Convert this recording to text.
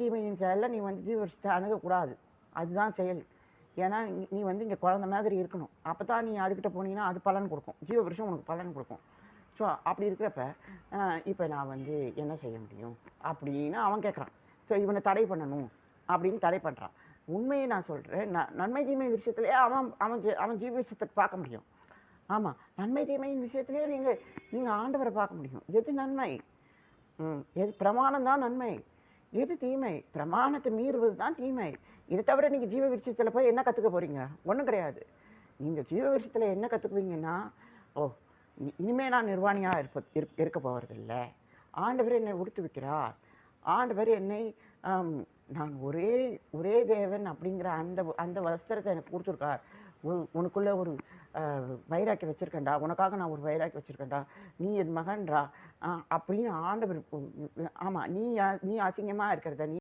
தீமையின் செயல்ல நீ வந்து ஜீவ விருட்சத்தை அணுகக்கூடாது. அதுதான் செயல். ஏன்னா நீ வந்து இங்க குழந்தை மாதிரி இருக்கணும். அப்பதான் நீ அதுகிட்ட போனீங்கன்னா அது பலன் கொடுக்கும். ஜீவ விருட்சம் உனக்கு பலன் கொடுக்கும். ஸோ அப்படி இருக்கிறப்ப இப்போ நான் வந்து என்ன செய்ய முடியும் அப்படின்னு அவன் கேட்குறான். ஸோ இவனை தடை பண்ணணும் அப்படின்னு தடை பண்ணுறான். உண்மையை நான் சொல்கிறேன். நன்மை தீமை விஷயத்துலேயே அவன் அவன் அவன் ஜீவ விஷயத்தை பார்க்க முடியும். ஆமாம், நன்மை தீமையின் விஷயத்துலேயே நீங்கள் ஆண்டவரை பார்க்க முடியும். எது நன்மை? எது பிரமாணம் தான் நன்மை, எது தீமை? பிரமாணத்தை மீறுவது தான் தீமை. இதை தவிர நீங்கள் ஜீவ விருட்சத்தில் போய் என்ன கற்றுக்க போகிறீங்க? ஒன்றும் கிடையாது. நீங்கள் ஜீவ விருட்சத்தில் என்ன கற்றுக்குவீங்கன்னா, ஓ இனிமே நான் நிர்வாணியாக இருக்க போவதில்லை. ஆண்டவர் என்னை உடுத்து வைக்கிறார். ஆண்டவர் என்னை நான் ஒரே ஒரே தேவன் அப்படிங்கிற அந்த அந்த வஸ்திரத்தை எனக்கு கொடுத்துருக்கார். உனக்குள்ள ஒரு வைராக்கி வச்சிருக்கேன்டா, உனக்காக நான் ஒரு வைராக்கி வச்சிருக்கேன்டா, நீ என் மகன்றா அப்படின்னு ஆண்டவர். ஆமாம், நீ அசிங்கமாக இருக்கிறத நீ